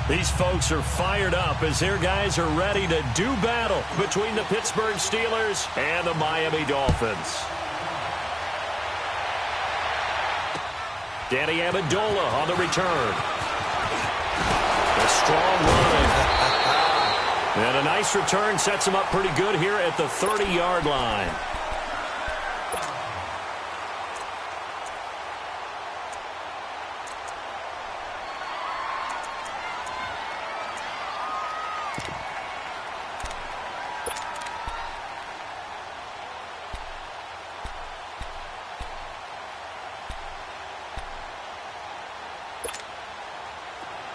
These folks are fired up as their guys are ready to do battle between the Pittsburgh Steelers and the Miami Dolphins. Danny Amendola on the return. A strong run. And a nice return sets him up pretty good here at the 30-yard line.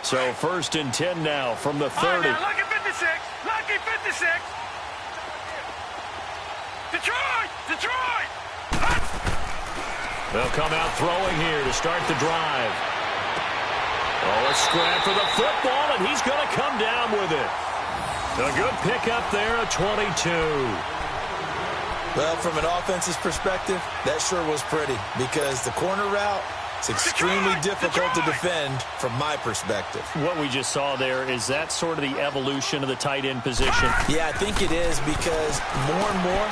So 1st and 10 now from the 30. Right, now, lucky 56. Lucky 56. Detroit! Detroit! They'll come out throwing here to start the drive. Oh, a scrap for the football, and he's going to come down with it. A good pickup there, a 22. Well, from an offense's perspective, that sure was pretty because the corner route, it's extremely difficult to defend from my perspective. What we just saw there, is that sort of the evolution of the tight end position? Yeah, I think it is because more and more,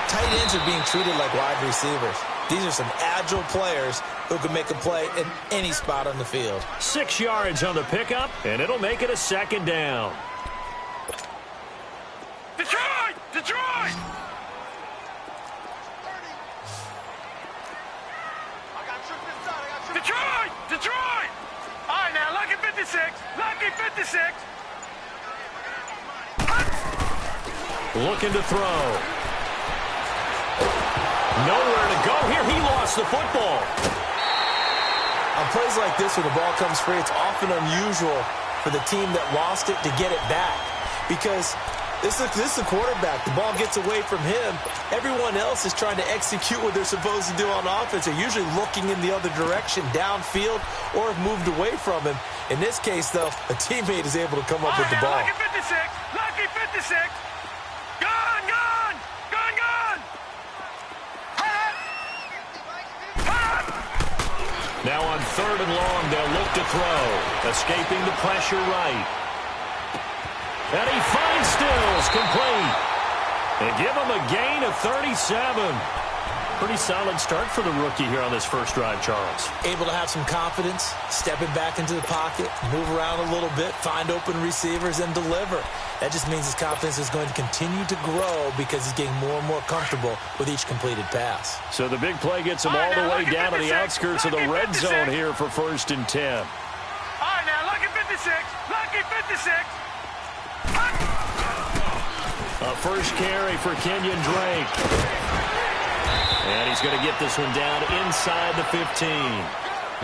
tight ends are being treated like wide receivers. These are some agile players who can make a play in any spot on the field. 6 yards on the pickup, and it'll make it a 2nd down. Detroit! Detroit! Detroit! Detroit! All right, now, lucky 56. Lucky 56. Looking to throw. Nowhere to go here. He lost the football. On plays like this where the ball comes free, it's often unusual for the team that lost it to get it back because this is the quarterback. The ball gets away from him. Everyone else is trying to execute what they're supposed to do on offense. They're usually looking in the other direction, downfield, or have moved away from him. In this case, though, a teammate is able to come up with the ball. Lucky 56. Lucky 56. Gone, gone. Gone, gone. Now on 3rd and long, they'll look to throw. Escaping the pressure right. And he finds Stills complete. They give him a gain of 37. Pretty solid start for the rookie here on this first drive, Charles. Able to have some confidence, stepping back into the pocket, move around a little bit, find open receivers, and deliver. That just means his confidence is going to continue to grow because he's getting more and more comfortable with each completed pass. So the big play gets him all the way down to the outskirts of the red zone here for 1st and 10. All right, now, lucky 56. Lucky 56. A first carry for Kenyon Drake. And he's going to get this one down inside the 15.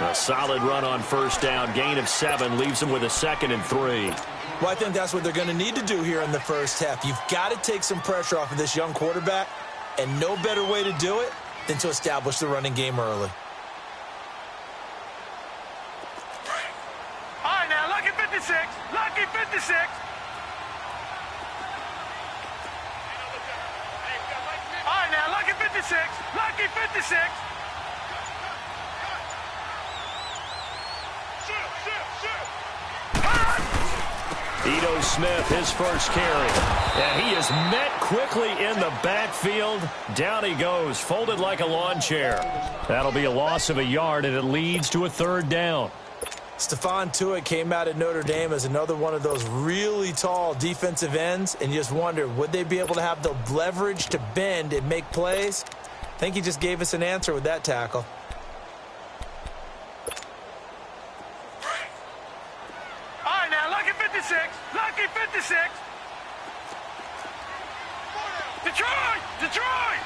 A solid run on 1st down. Gain of 7 leaves him with a 2nd and 3. Well, I think that's what they're going to need to do here in the first half. You've got to take some pressure off of this young quarterback, and no better way to do it than to establish the running game early. All right, now, lucky 56. Lucky 56. All right, now, lucky 56. Lucky 56. Ito Smith, his first carry. And he is met quickly in the backfield. Down he goes, folded like a lawn chair. That'll be a loss of a yard, and it leads to a 3rd down. Stephon Tuitt came out at Notre Dame as another one of those really tall defensive ends, and you just wonder, would they be able to have the leverage to bend and make plays? I think he just gave us an answer with that tackle. All right, now, lucky 56. Lucky 56. Detroit! Detroit!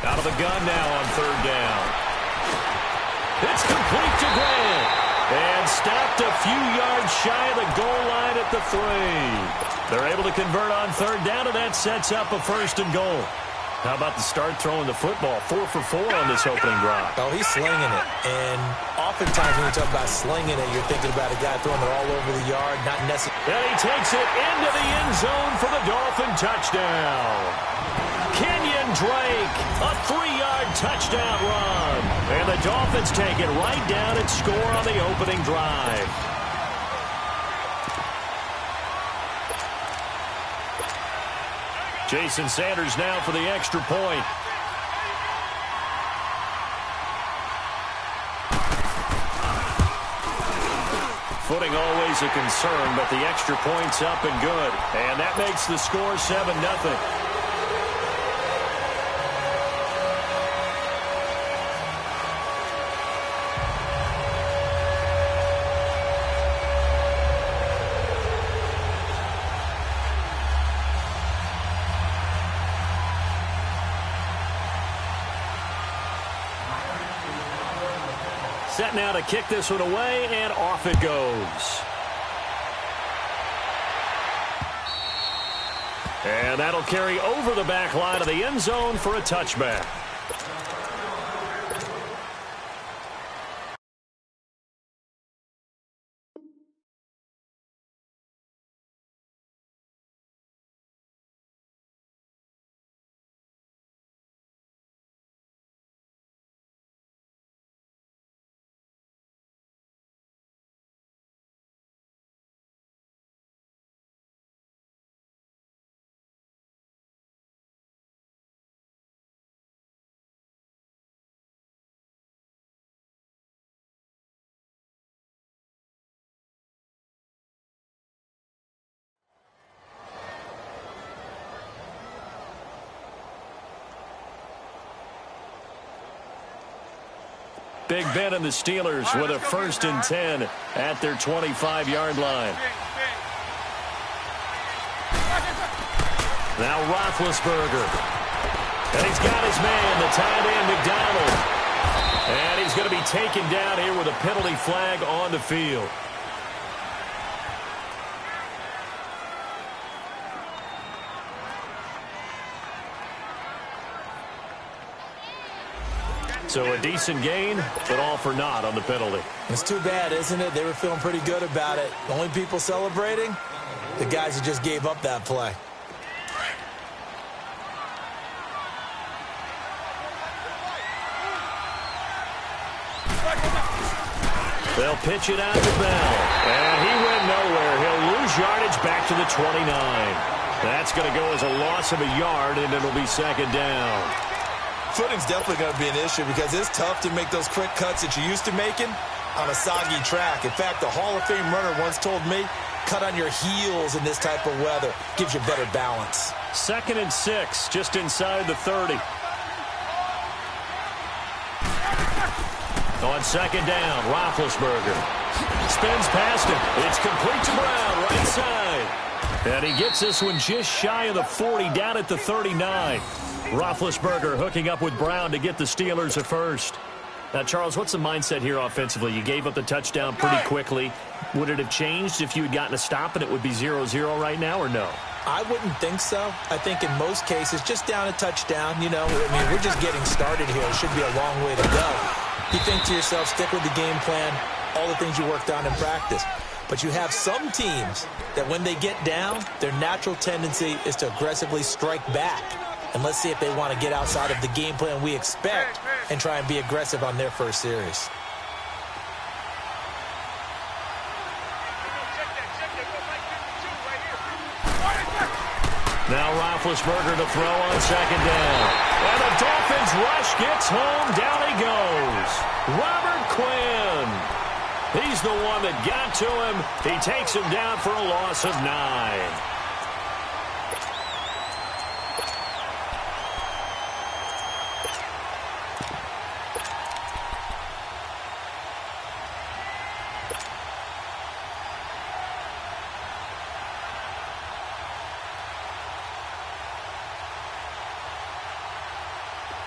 Out of the gun now on 3rd down. It's complete to Grant. And stopped a few yards shy of the goal line at the 3. They're able to convert on 3rd down, and that sets up a 1st and goal. How about the start throwing the football? 4 for 4 on this opening drive. Oh, he's slinging it. And oftentimes when you talk about slinging it, you're thinking about a guy throwing it all over the yard, not necessarily. And he takes it into the end zone for the Dolphin touchdown. Kenyon Drake, a 3-yard touchdown run. And the Dolphins take it right down and score on the opening drive. Jason Sanders now for the extra point. Footing always a concern, but the extra point's up and good. And that makes the score 7-0. Set now to kick this one away, and off it goes. And that'll carry over the back line of the end zone for a touchback. Big Ben and the Steelers with a 1st and 10 at their 25-yard line. Now Roethlisberger. And he's got his man, the tight end, McDonald. And he's going to be taken down here with a penalty flag on the field. So a decent gain, but all for naught on the penalty. It's too bad, isn't it? They were feeling pretty good about it. The only people celebrating, the guys who just gave up that play. They'll pitch it out to Bell. And he went nowhere. He'll lose yardage back to the 29. That's going to go as a loss of a yard, and it'll be 2nd down. Footing's definitely going to be an issue because it's tough to make those quick cuts that you're used to making on a soggy track. In fact, the Hall of Fame runner once told me, cut on your heels in this type of weather. Gives you better balance. 2nd and 6, just inside the 30. On 2nd down, Roethlisberger spins past him. It's complete to Brown, right side. And he gets this one just shy of the 40, down at the 39. Roethlisberger hooking up with Brown to get the Steelers a 1st. Now, Charles, what's the mindset here offensively? You gave up the touchdown pretty quickly. Would it have changed if you had gotten a stop and it would be 0-0 right now, or no? I wouldn't think so. I think in most cases, just down a touchdown, you know, I mean, we're just getting started here. It should be a long way to go. You think to yourself, stick with the game plan, all the things you worked on in practice. But you have some teams that when they get down, their natural tendency is to aggressively strike back. And let's see if they want to get outside of the game plan we expect and try and be aggressive on their first series. Now Roethlisberger to throw on 2nd down. And the Dolphins rush gets home. Down he goes. Robert Quinn. He's the one that got to him. He takes him down for a loss of 9.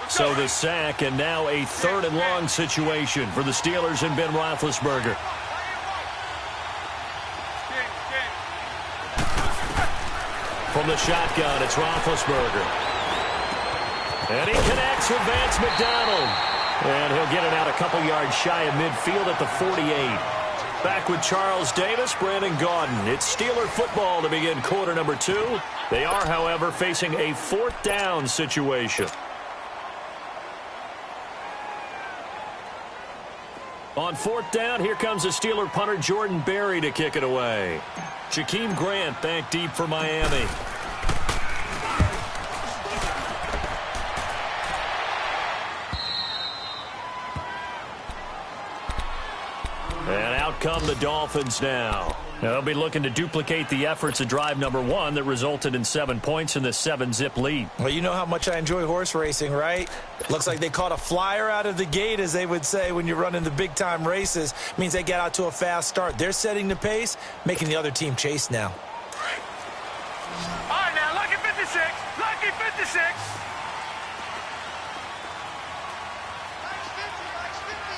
So the sack, and now a 3rd and long situation for the Steelers and Ben Roethlisberger. From the shotgun, it's Roethlisberger. And he connects with Vance McDonald. And he'll get it out a couple yards shy of midfield at the 48. Back with Charles Davis, Brandon Gaudin. It's Steeler football to begin quarter number 2. They are, however, facing a 4th down situation. On fourth down, here comes the Steeler punter Jordan Berry to kick it away. Jakeem Grant back deep for Miami. And out come the Dolphins now. They'll be looking to duplicate the efforts of drive number 1 that resulted in 7 points in the 7-zip lead. Well, you know how much I enjoy horse racing, right? Looks like they caught a flyer out of the gate, as they would say when you're running the big-time races. Means they get out to a fast start. They're setting the pace, making the other team chase now. All right, now, lucky 56. Lucky 56.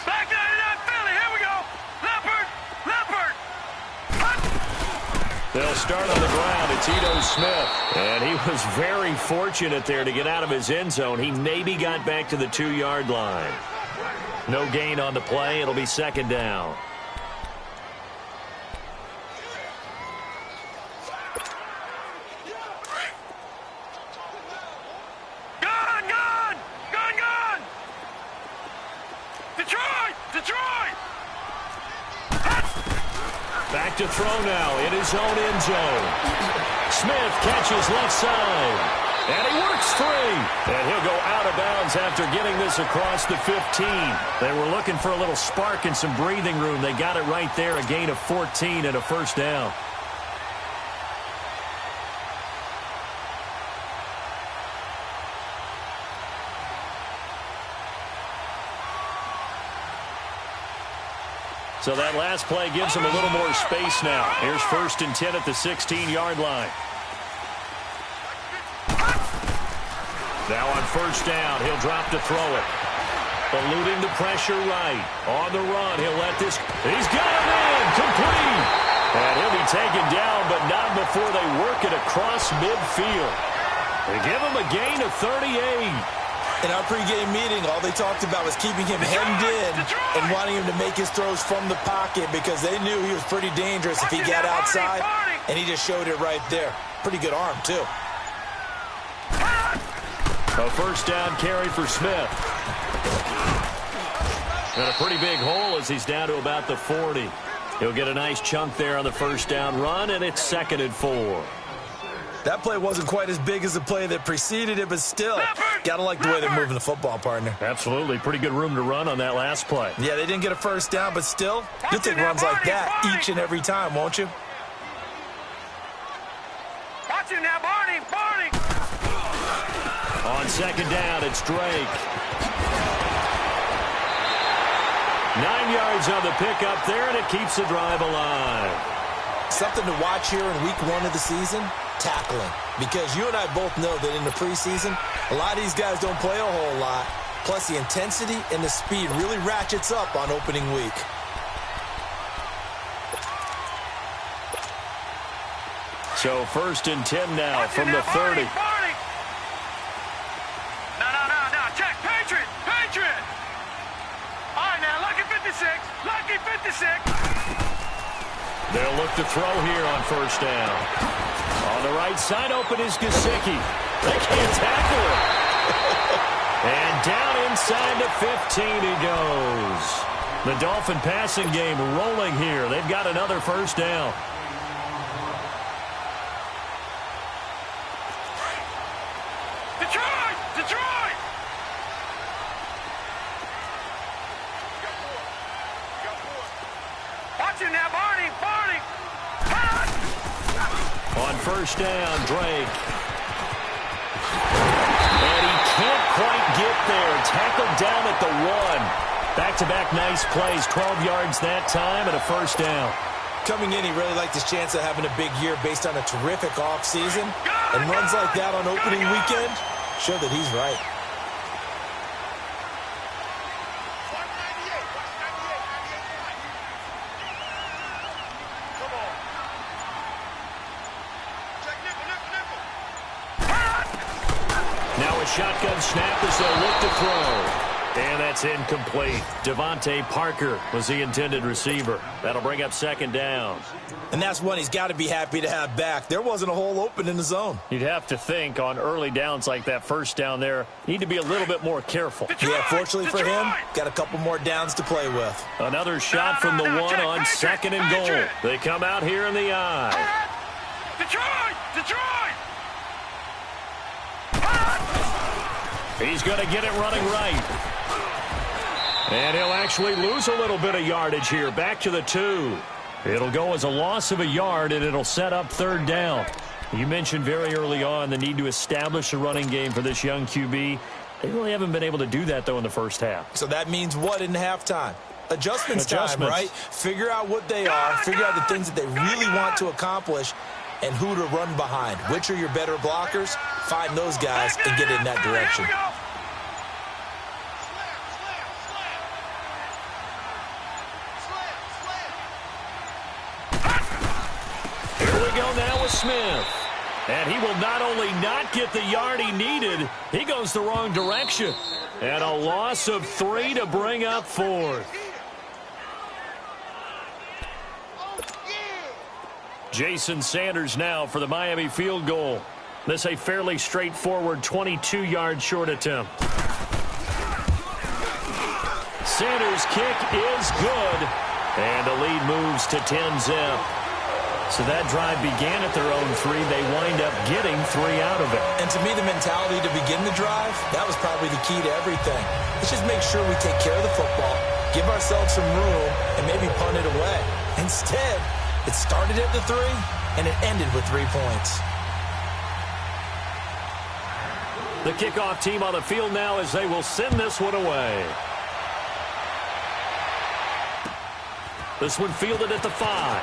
Back 99 Philly. Here we go. Leopard. Leopard. They'll start on the ground. It's Ito Smith. And he was very fortunate there to get out of his end zone. He maybe got back to the 2-yard line. No gain on the play. It'll be second down. Gone, gone. Gone, gone. Detroit. Detroit. Back to throw now in his own end zone. Smith catches left side. And he works free. And he'll go out of bounds after getting this across the 15. They were looking for a little spark and some breathing room. They got it right there, a gain of 14 and a first down. So that last play gives him a little more space now. Here's 1st and 10 at the 16-yard line. Now on first down, he'll drop to throw it. Eluding the pressure right. On the run, he'll let this. He's got it in. Complete. And he'll be taken down, but not before they work it across midfield. They give him a gain of 38. In our pregame meeting, all they talked about was keeping him hemmed in and wanting him to make his throws from the pocket because they knew he was pretty dangerous if he got outside, and he just showed it right there. Pretty good arm, too. A first down carry for Smith. And a pretty big hole as he's down to about the 40. He'll get a nice chunk there on the first down run, and it's 2nd and 4. That play wasn't quite as big as the play that preceded it, but still, gotta like the way they're moving the football, partner. Absolutely. Pretty good room to run on that last play. Yeah, they didn't get a first down, but still, you'll take runs like that each and every time, won't you? Watch him now, Barney. Barney. On second down, it's Drake. 9 yards on the pickup there, and it keeps the drive alive. Something to watch here in week 1 of the season, tackling. Because you and I both know that in the preseason, a lot of these guys don't play a whole lot. Plus, the intensity and the speed really ratchets up on opening week. So 1st and 10 now from the 30. No. Check. Patriot. Patriot. All right, now, lucky 56. Lucky 56. They'll look to throw here on first down. On the right side, open is Gesicki. They can't tackle him. And down inside the 15 he goes. The Dolphin passing game rolling here. They've got another first down. Detroit! Detroit! Watch him now, Barney! Barney! On first down, Drake. And he can't quite get there. Tackled down at the 1. Back-to-back nice plays. 12 yards that time and a first down. Coming in, he really liked his chance of having a big year based on a terrific offseason. And runs like that on opening weekend show that he's right. Now a shotgun snap as they'll look to throw. And that's incomplete. Devontae Parker was the intended receiver. That'll bring up second down. And that's one he's got to be happy to have back. There wasn't a hole open in the zone. You'd have to think on early downs like that first down there, need to be a little bit more careful. Yeah, fortunately for him, got a couple more downs to play with. Another shot from the one on second and goal. They come out here in the eye. Detroit! He's going to get it running right. And he'll actually lose a little bit of yardage here. Back to the 2. It'll go as a loss of a yard, and it'll set up third down. You mentioned very early on the need to establish a running game for this young QB. They really haven't been able to do that, though, in the first half. So that means what in halftime? Adjustments time, right? Figure out what they are, figure out the things that they really want to accomplish, and who to run behind. Which are your better blockers? Find those guys and get in that direction. Here we go now with Smith. And he will not only not get the yard he needed, he goes the wrong direction. And a loss of 3 to bring up 4th. Jason Sanders now for the Miami field goal. This a fairly straightforward 22-yard short attempt. Sanders' kick is good. And the lead moves to 10-zip. So that drive began at their own 3. They wind up getting 3 out of it. And to me, the mentality to begin the drive, that was probably the key to everything. Let's just make sure we take care of the football, give ourselves some room, and maybe punt it away. Instead, it started at the 3, and it ended with 3 points. The kickoff team on the field now as they will send this one away. This one fielded at the 5.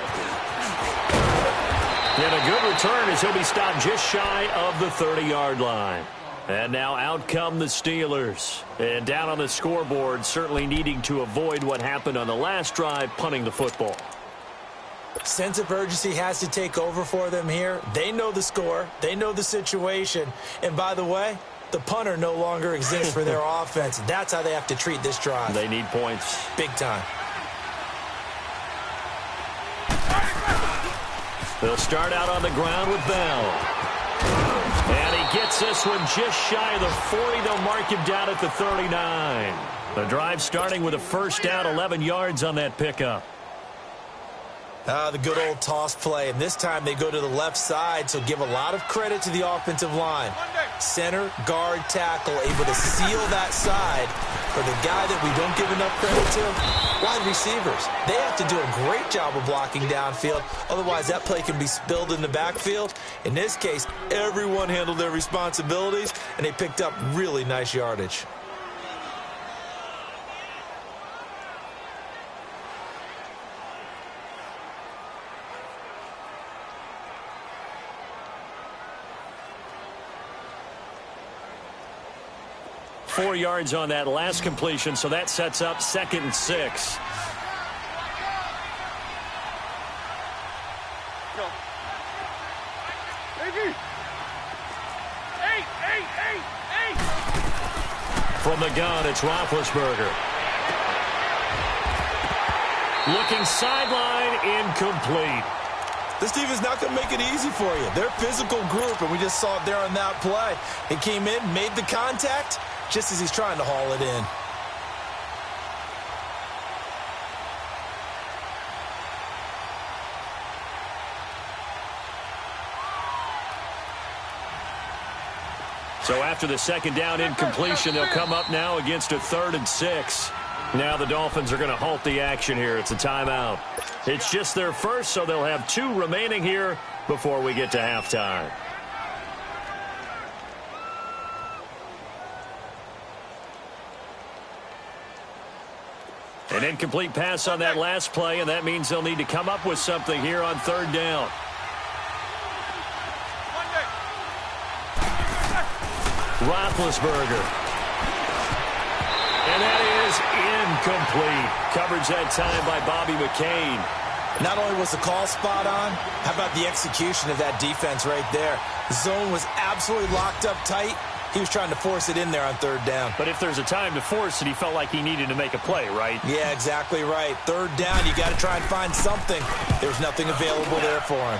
And a good return as he'll be stopped just shy of the 30-yard line. And now out come the Steelers. And down on the scoreboard, certainly needing to avoid what happened on the last drive, punting the football. Sense of urgency has to take over for them here. They know the score. They know the situation. And by the way, the punter no longer exists for their offense. That's how they have to treat this drive. They need points. Big time. They'll start out on the ground with Bell. And he gets this one just shy of the 40. They'll mark him down at the 39. The drive starting with a first down, 11 yards on that pickup. The good old toss play, and this time they go to the left side, so give a lot of credit to the offensive line. Center, guard, tackle, able to seal that side. For the guy that we don't give enough credit to, wide receivers. They have to do a great job of blocking downfield, otherwise that play can be spilled in the backfield. In this case, everyone handled their responsibilities, and they picked up really nice yardage. .4 yards on that last completion, so that sets up 2nd and 6. From the gun, it's Roethlisberger. Looking sideline, incomplete. This team is not going to make it easy for you. They're a physical group, and we just saw it there on that play. He came in, made the contact, just as he's trying to haul it in. So after the second down incompletion, they'll come up now against a 3rd and 6. Now the Dolphins are going to halt the action here. It's a timeout. It's just their first, so they'll have 2 remaining here before we get to halftime. An incomplete pass on that last play, and that means they'll need to come up with something here on 3rd down. Roethlisberger. And that is incomplete. Coverage that time by Bobby McCain. Not only was the call spot on, how about the execution of that defense right there? The zone was absolutely locked up tight. He was trying to force it in there on third down. But if there's a time to force it, he felt like he needed to make a play, right? Yeah, exactly right. Third down, you got to try and find something. There's nothing available there for him.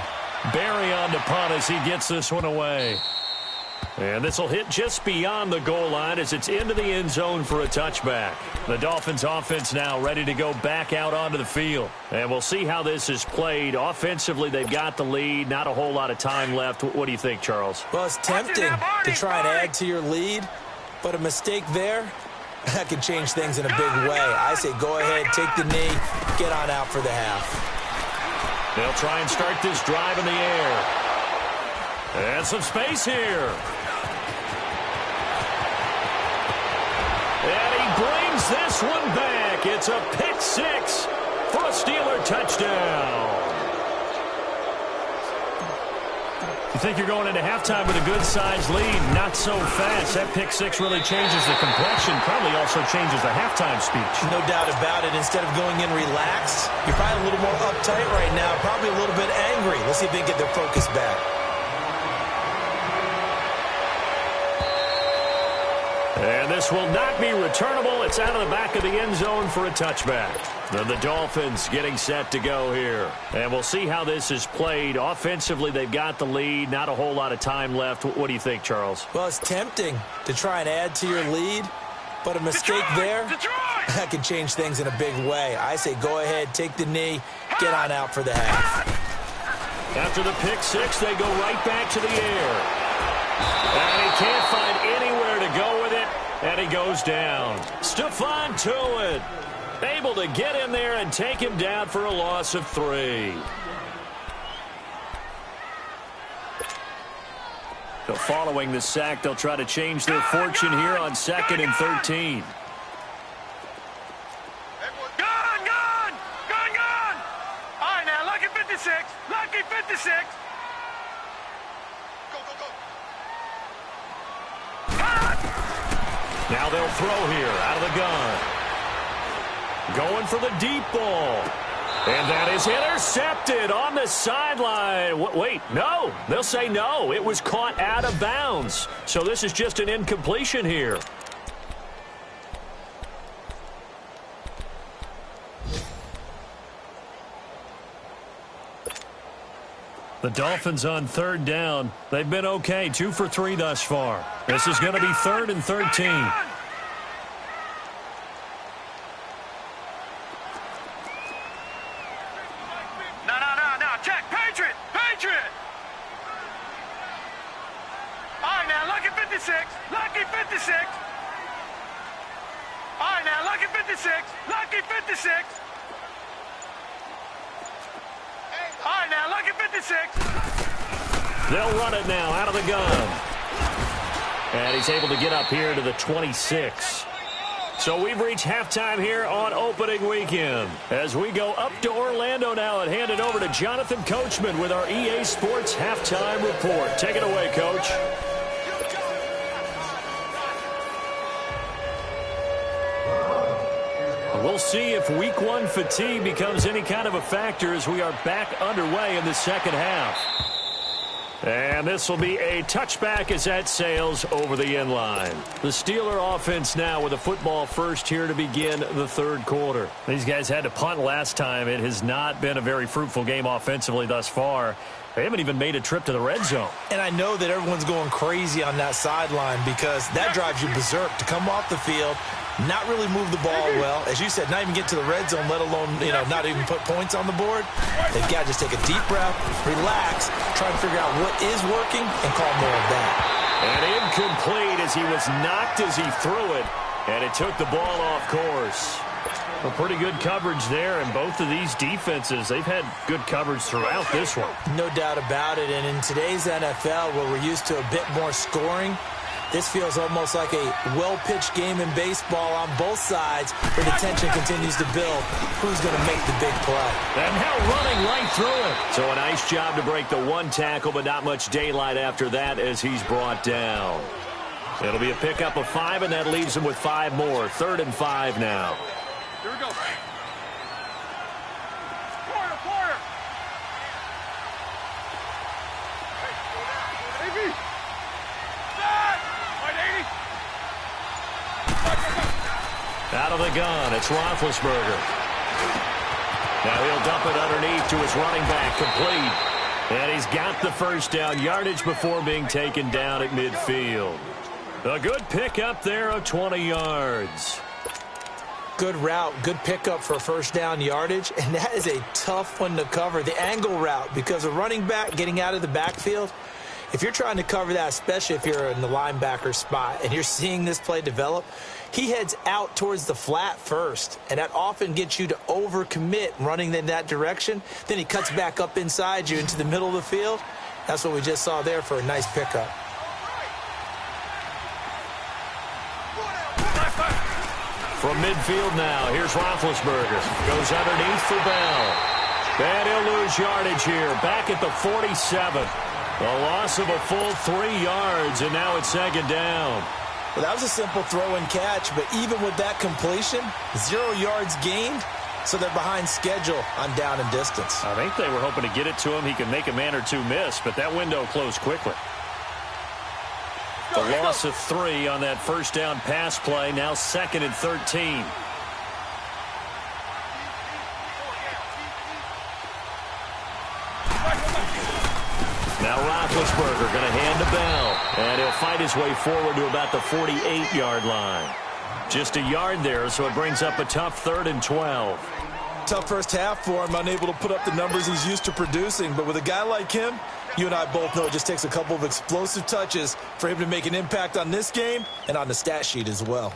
Barry on the punt as he gets this one away. And this will hit just beyond the goal line as it's into the end zone for a touchback. The Dolphins offense now ready to go back out onto the field. And we'll see how this is played. Offensively, they've got the lead. Not a whole lot of time left. What do you think, Charles? Well, it's tempting to try and add to your lead, but a mistake there, that could change things in a big way. I say go ahead, take the knee, get on out for the half. They'll try and start this drive in the air. And some space here. And he brings this one back. It's a pick six for a Steeler touchdown. You think you're going into halftime with a good-sized lead? Not so fast. That pick six really changes the complexion. Probably also changes the halftime speech. No doubt about it. Instead of going in relaxed, you're probably a little more uptight right now. Probably a little bit angry. Let's see if they can get their focus back. And this will not be returnable. It's out of the back of the end zone for a touchback. The Dolphins getting set to go here. And we'll see how this is played. Offensively, they've got the lead. Not a whole lot of time left. What do you think, Charles? Well, it's tempting to try and add to your lead, but a mistake there, that can change things in a big way. I say go ahead, take the knee, get on out for the half. After the pick six, they go right back to the air. And he can't find anywhere to go with it, and he goes down. Stephon Tuitt able to get in there and take him down for a loss of 3. So following the sack, they'll try to change their fortune here on 2nd and 13. Gone! All right, now, lucky 56. Lucky 56. Now they'll throw here out of the gun. Going for the deep ball. And that is intercepted on the sideline. Wait, no. They'll say no. It was caught out of bounds. So this is just an incompletion here. The Dolphins on 3rd down. They've been okay, 2 for 3 thus far. This is going to be 3rd and 13. No. Check. Patriot. All right, now, lucky 56. Lucky 56. All right, now, lucky 56. Lucky 56. All right, now, lucky 56. They'll run it now out of the gun. And he's able to get up here to the 26. So we've reached halftime here on opening weekend. As we go up to Orlando now and hand it over to Jonathan Coachman with our EA Sports Halftime Report. Take it away, Coach. We'll see if Week 1 fatigue becomes any kind of a factor as we are back underway in the second half. And this will be a touchback as that sails over the end line. The Steeler offense now with a football first here to begin the 3rd quarter. These guys had to punt last time. It has not been a very fruitful game offensively thus far. They haven't even made a trip to the red zone. And I know that everyone's going crazy on that sideline because that drives you berserk to come off the field, not really move the ball well. As you said, not even get to the red zone, let alone, not even put points on the board. They've got to just take a deep breath, relax, try and figure out what is working, and call more of that. And incomplete as he was knocked as he threw it, and it took the ball off course. Well, pretty good coverage there, and both of these defenses, they've had good coverage throughout this one. No doubt about it, and in today's NFL, where we're used to a bit more scoring, this feels almost like a well-pitched game in baseball on both sides where the tension continues to build. Who's going to make the big play? And now running right through it. So a nice job to break the 1 tackle, but not much daylight after that as he's brought down. It'll be a pickup of 5, and that leaves him with 5 more. 3rd and 5 now. Here we go. Quarter. Hey, baby. Back. Right, 80. Out of the gun, it's Roethlisberger. Now he'll dump it underneath to his running back, complete. And he's got the first down yardage before being taken down at midfield. A good pickup there of 20 yards. Good route, good pickup for first down yardage, and that is a tough one to cover. The angle route, because a running back getting out of the backfield, if you're trying to cover that, especially if you're in the linebacker spot and you're seeing this play develop, he heads out towards the flat first, and that often gets you to overcommit running in that direction. Then he cuts back up inside you into the middle of the field. That's what we just saw there for a nice pickup. From midfield now, here's Roethlisberger. Goes underneath for Bell. And he'll lose yardage here. Back at the 47. A loss of a full 3 yards, and now it's second down. Well, that was a simple throw and catch, but even with that completion, 0 yards gained, so they're behind schedule on down and distance. I think they were hoping to get it to him. He could make a man or two miss, but that window closed quickly. A loss of 3 on that first down pass play. Now 2nd and 13. Now Roethlisberger going to hand to Bell. And he'll fight his way forward to about the 48-yard line. Just a yard there, so it brings up a tough 3rd and 12. Tough first half for him, unable to put up the numbers he's used to producing. But with a guy like him, you and I both know it just takes a couple of explosive touches for him to make an impact on this game and on the stat sheet as well.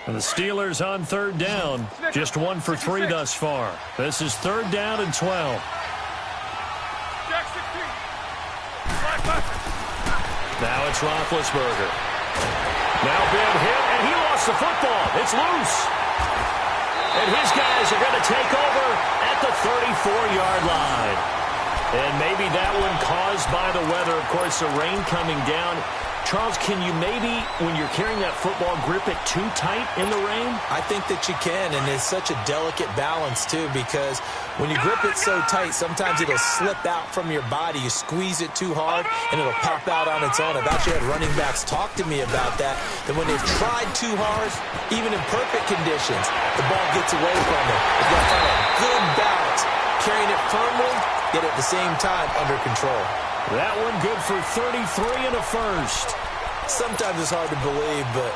And the Steelers on 3rd down. Just 1 for 3 thus far. This is 3rd down and 12. Now it's Roethlisberger. Now big hit, and he lost the football. It's loose. And his guys are going to take over at the 34-yard line. And maybe that one caused by the weather. Of course, the rain coming down. Charles, can you maybe, when you're carrying that football, grip it too tight in the rain? I think that you can, and it's such a delicate balance, too, because when you grip it so tight, sometimes it'll slip out from your body. You squeeze it too hard, and it'll pop out on its own. I've actually had running backs talk to me about that when they've tried too hard, even in perfect conditions, the ball gets away from them. You've got to find a good balance, carrying it firmly, yet at the same time under control. That one good for 33 and a first. Sometimes it's hard to believe, but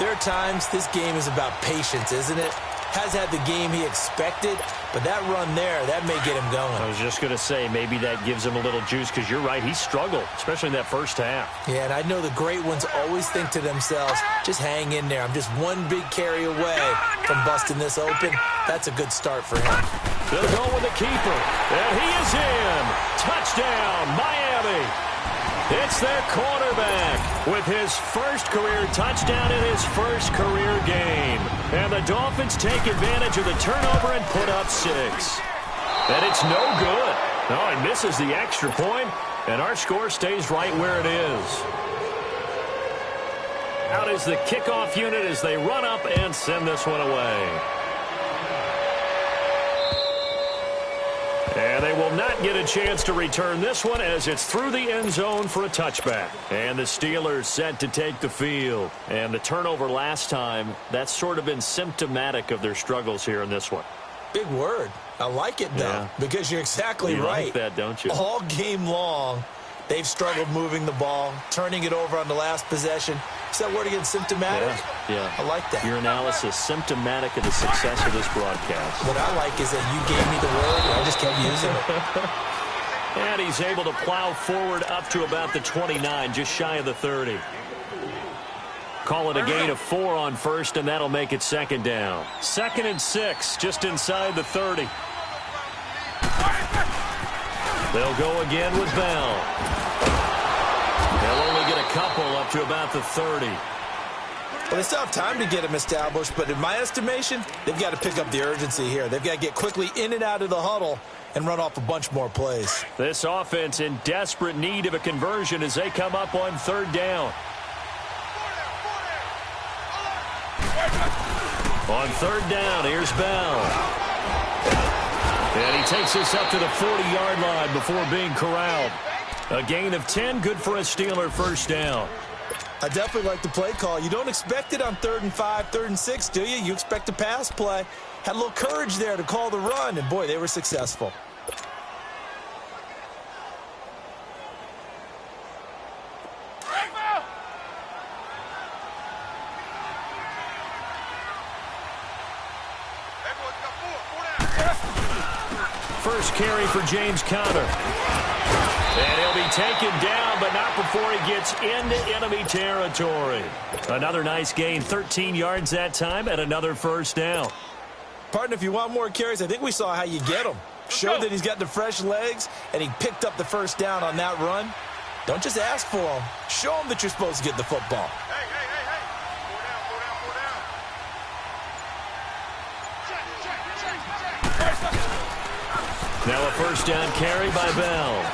there are times this game is about patience, isn't it? Has had the game he expected, but that run there, that may get him going. I was just going to say, maybe that gives him a little juice, because you're right, he struggled, especially in that first half. Yeah, and I know the great ones always think to themselves, just hang in there. I'm just one big carry away from busting this open. That's a good start for him. They'll go with the keeper, and he is in. Touchdown, Miami. It's their quarterback with his first career touchdown in his first career game. And the Dolphins take advantage of the turnover and put up 6. And it's no good. No, he misses the extra point, and our score stays right where it is. Out is the kickoff unit as they run up and send this one away. And they will not get a chance to return this one as it's through the end zone for a touchback. And the Steelers set to take the field. And the turnover last time, that's sort of been symptomatic of their struggles here in this one. Big word. I like it, though, because you're exactly right. You like that, don't you? All game long, they've struggled moving the ball, turning it over on the last possession. Is that word again, symptomatic? Yeah. I like that. Your analysis, symptomatic of the success of this broadcast. What I like is that you gave me the word, and I just kept using it. And he's able to plow forward up to about the 29, just shy of the 30. Call it a gain of 4 on first, and that'll make it second down. 2nd and 6, just inside the 30. They'll go again with Bell. They'll only get a couple up to about the 30. Well, they still have time to get him established, but in my estimation, they've got to pick up the urgency here. They've got to get quickly in and out of the huddle and run off a bunch more plays. This offense in desperate need of a conversion as they come up on 3rd down. On 3rd down, here's Bell. And he takes us up to the 40-yard line before being corralled. A gain of 10, good for a Steeler first down. I definitely like the play call. You don't expect it on 3rd and 5, 3rd and 6, do you? You expect a pass play. Had a little courage there to call the run, and boy, they were successful. First carry for James Conner. And he'll be taken down, but not before he gets into enemy territory. Another nice gain, 13 yards that time, and another first down. Partner, if you want more carries, I think we saw how you get them. Showed that he's got the fresh legs, and he picked up the first down on that run. Don't just ask for them. Show them that you're supposed to get the football. Hey. Four down. Now a first down carry by Bell.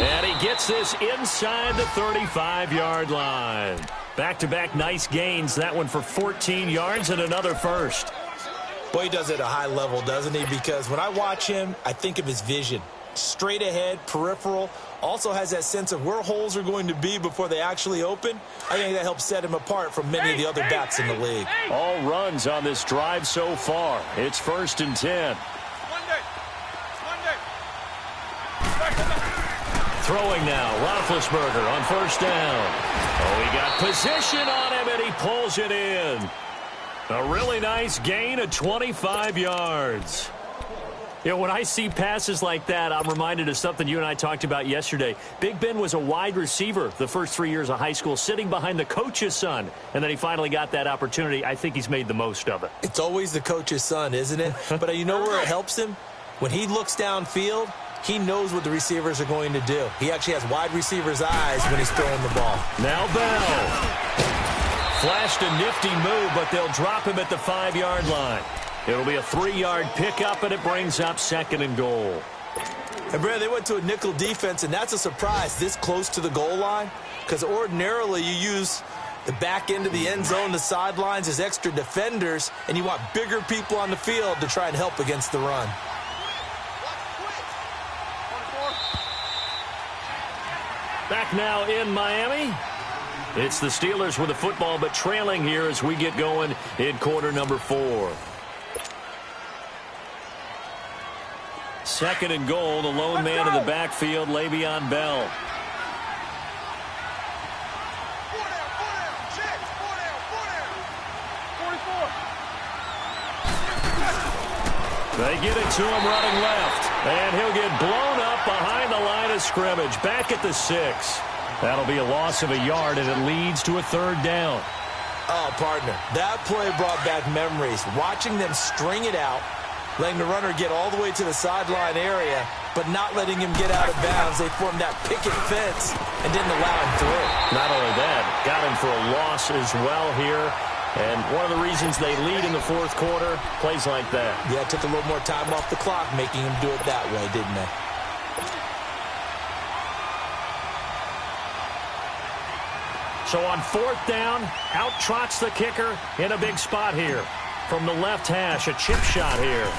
And he gets this inside the 35-yard line. Back-to-back nice gains. That one for 14 yards and another first. Boy, he does it at a high level, doesn't he? Because when I watch him, I think of his vision. Straight ahead, peripheral. Also has that sense of where holes are going to be before they actually open. I think that helps set him apart from many of the other backs in the league. All runs on this drive so far. It's 1st and 10. Throwing now, Roethlisberger on first down. Oh, he got position on him, and he pulls it in. A really nice gain of 25 yards. You know, when I see passes like that, I'm reminded of something you and I talked about yesterday. Big Ben was a wide receiver the first 3 years of high school, sitting behind the coach's son, and then he finally got that opportunity. I think he's made the most of it. It's always the coach's son, isn't it? But you know where it helps him? When he looks downfield, he knows what the receivers are going to do. He actually has wide receivers' eyes when he's throwing the ball. Now Bell. Flashed a nifty move, but they'll drop him at the 5-yard line. It'll be a 3-yard pickup, and it brings up 2nd and goal. And, Brad, they went to a nickel defense, and that's a surprise this close to the goal line, because ordinarily you use the back end of the end zone, the sidelines as extra defenders, and you want bigger people on the field to try and help against the run. Back now in Miami. It's the Steelers with the football, but trailing here as we get going in quarter number 4. 2nd and goal, the lone man in the backfield, Le'Veon Bell. They get it to him running left, and he'll get blown up behind the line of scrimmage, back at the 6. That'll be a loss of a yard, and it leads to a 3rd down. Oh, partner, that play brought back memories. Watching them string it out, letting the runner get all the way to the sideline area, but not letting him get out of bounds. They formed that picket fence and didn't allow him through. Not only that, got him for a loss as well here. And one of the reasons they lead in the 4th quarter, plays like that. Yeah, took a little more time off the clock, making him do it that way, didn't they? So on 4th down, out trots the kicker in a big spot here. From the left hash, a chip shot here.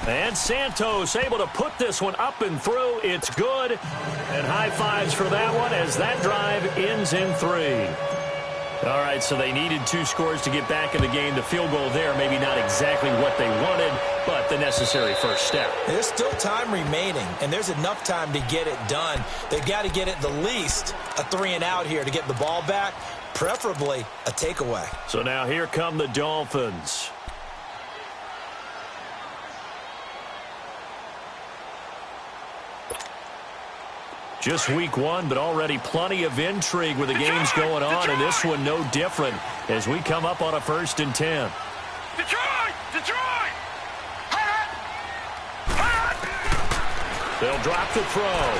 And Santos able to put this one up and through. It's good. And high fives for that one as that drive ends in 3. All right, so they needed 2 scores to get back in the game. The field goal there, maybe not exactly what they wanted, but the necessary first step. There's still time remaining, and there's enough time to get it done. They've got to get at the least a 3-and-out here to get the ball back, preferably a takeaway. So now here come the Dolphins. Just week 1, but already plenty of intrigue with the games going on, and this one no different as we come up on a 1st and 10. Detroit! They'll drop the throw.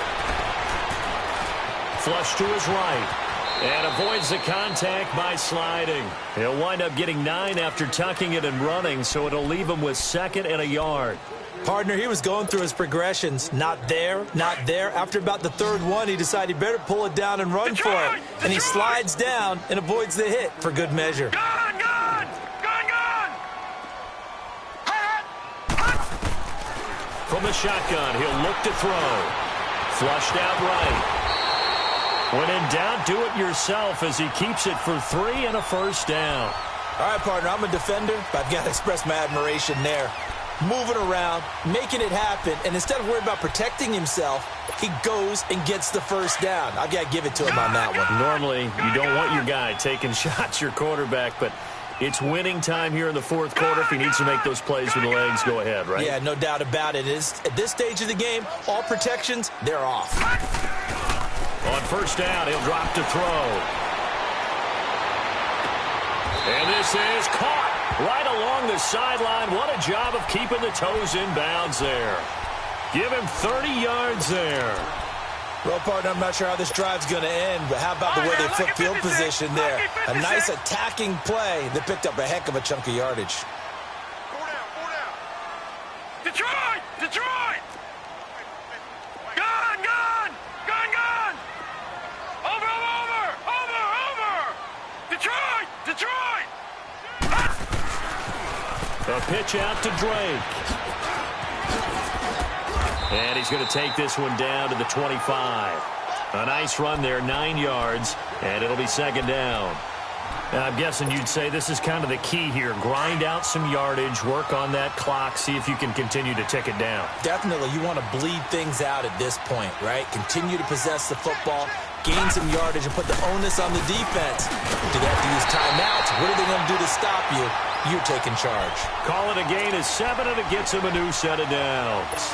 Flush to his right. And avoids the contact by sliding. He'll wind up getting 9 after tucking it and running, so it'll leave him with 2nd and a yard. Partner, he was going through his progressions. Not there, not there. After about the 3rd one, he decided he better pull it down and run for it. And he slides down and avoids the hit for good measure. Gone! From the shotgun, he'll look to throw. Flushed out right. When in doubt, do it yourself as he keeps it for 3 and a first down. All right, partner, I'm a defender, but I've got to express my admiration there. Moving around, making it happen, and instead of worrying about protecting himself, he goes and gets the first down. I've got to give it to him on that one. Normally, you don't want your guy taking shots, your quarterback, but it's winning time here in the fourth quarter. If he needs to make those plays with the legs, go ahead, right? Yeah, no doubt about it. At this stage of the game, all protections, they're off. On first down, he'll drop to throw. And this is caught right along the sideline. What a job of keeping the toes in bounds there. Give him 30 yards there. Well, partner, I'm not sure how this drive's going to end, but how about the way they flip field position there? A nice attacking play that picked up a heck of a chunk of yardage. 4 down. Detroit! Detroit! Gun! Over! Detroit! A pitch out to Drake. And he's going to take this one down to the 25. A nice run there, 9 yards, and it'll be second down. Now, I'm guessing you'd say this is kind of the key here. Grind out some yardage, work on that clock, see if you can continue to tick it down. Definitely. You want to bleed things out at this point, right? Continue to possess the football, gain some yardage, and put the onus on the defense. Do they have to use timeouts? What are they going to do to stop you? You're taking charge. Call it a gain of 7, and it gets him a new set of downs.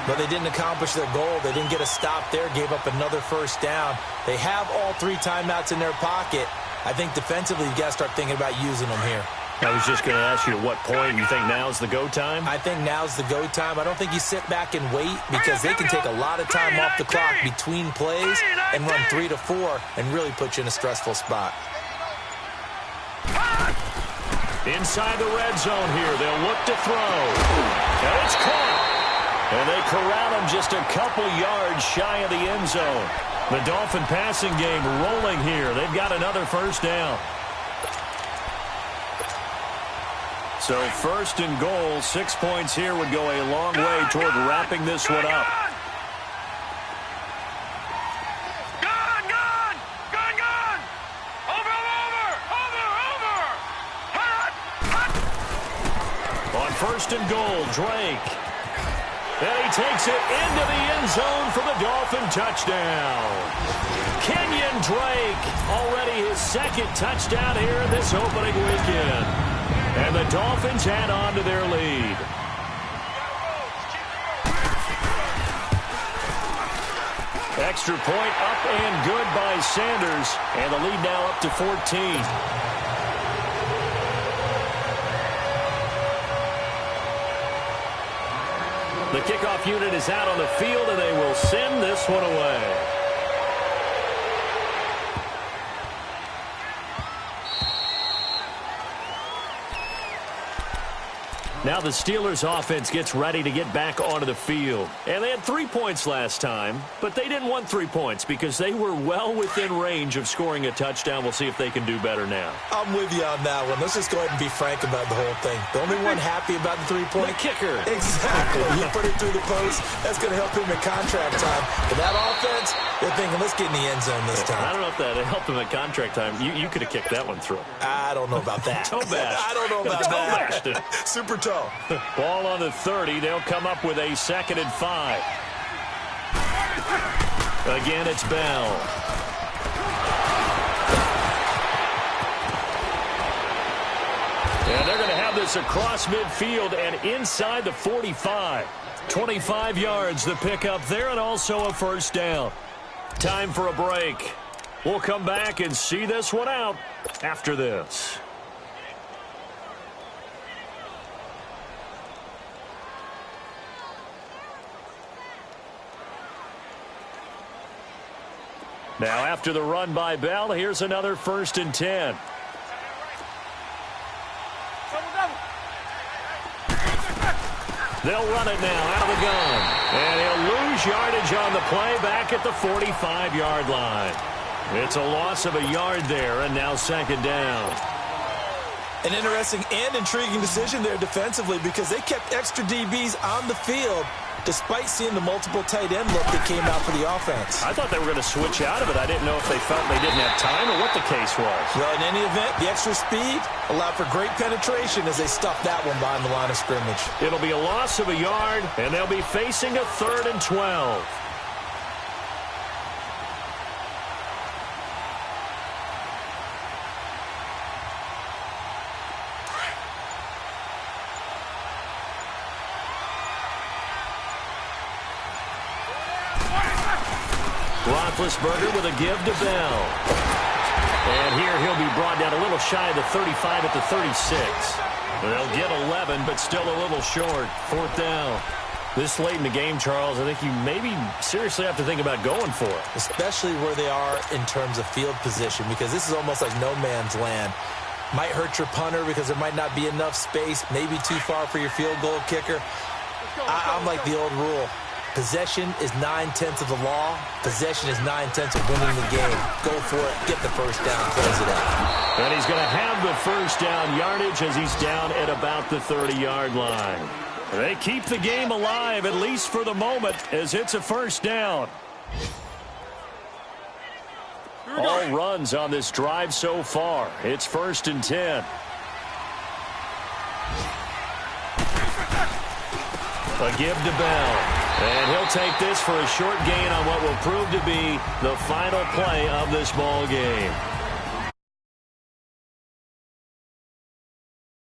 But they didn't accomplish their goal. They didn't get a stop there, gave up another first down. They have all 3 timeouts in their pocket. I think defensively, you got to start thinking about using them here. I was just going to ask you at what point you think now's the go time? I think now's the go time. I don't think you sit back and wait because they can take a lot of time off the clock between plays and run 3 to 4 and really put you in a stressful spot. Inside the red zone here, they'll look to throw. And it's caught. And they corral him just a couple yards shy of the end zone. The Dolphin passing game rolling here. They've got another first down. So first and goal, 6 points here would go a long way toward wrapping this one up. On first and goal, Drake. And he takes it into the end zone for the Dolphin touchdown. Kenyon Drake, already his second touchdown here this opening weekend. And the Dolphins add on to their lead. Extra point up and good by Sanders. And the lead now up to 14. The kickoff unit is out on the field, and they will send this one away. Now the Steelers offense gets ready to get back onto the field. And they had 3 points last time, but they didn't want 3 points because they were well within range of scoring a touchdown. We'll see if they can do better now. I'm with you on that one. Let's just go ahead and be frank about the whole thing. The only one happy about the 3-point? The kicker. Exactly. He put it through the post. That's going to help him at contract time. But that offense, they're thinking, let's get in the end zone this time. I don't know if that helped him at contract time. You could have kicked that one through. I don't know about that. Toe bash. I don't know about that. Super toe. Ball on the 30. They'll come up with a 2nd and 5. Again, it's Bell. And they're going to have this across midfield and inside the 45. 25 yards the pickup there and also a first down. Time for a break. We'll come back and see this one out after this. Now, after the run by Bell, here's another 1st and 10. They'll run it now out of the gun. And he'll lose yardage on the play back at the 45-yard line. It's a loss of a yard there, and now 2nd down. An interesting and intriguing decision there defensively because they kept extra DBs on the field despite seeing the multiple tight end look that came out for the offense. I thought they were going to switch out of it. I didn't know if they felt they didn't have time or what the case was. Well, in any event, the extra speed allowed for great penetration as they stuffed that one behind the line of scrimmage. It'll be a loss of a yard, and they'll be facing a 3rd and 12. Roethlisberger with a give to Bell. And here he'll be brought down a little shy of the 35 at the 36. They'll get 11, but still a little short. 4th down. This late in the game, Charles, I think you maybe seriously have to think about going for it. Especially where they are in terms of field position, because this is almost like no man's land. Might hurt your punter because there might not be enough space, maybe too far for your field goal kicker. I'm like the old rule. Possession is 9/10 of the law. Possession is 9/10 of winning the game. Go for it. Get the first down. Close it out. And he's going to have the first down yardage as he's down at about the 30-yard line. They keep the game alive, at least for the moment, as it's a first down. All runs on this drive so far. It's 1st and 10. A give to Bell. And he'll take this for a short gain on what will prove to be the final play of this ball game.